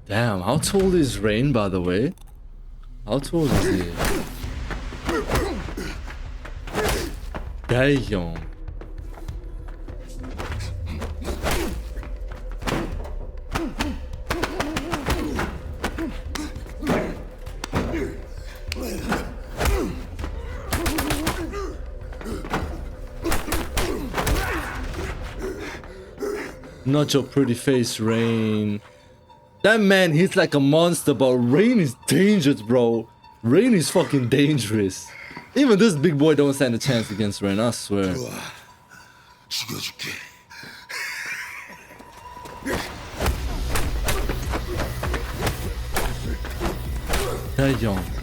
Damn, how tall is Rain, by the way? How tall is he? Damn. Not your pretty face, Rain. That man, he's like a monster, but Rain is dangerous, bro. Rain is fucking dangerous. Even this big boy don't stand a chance against Rain, I swear. Damn.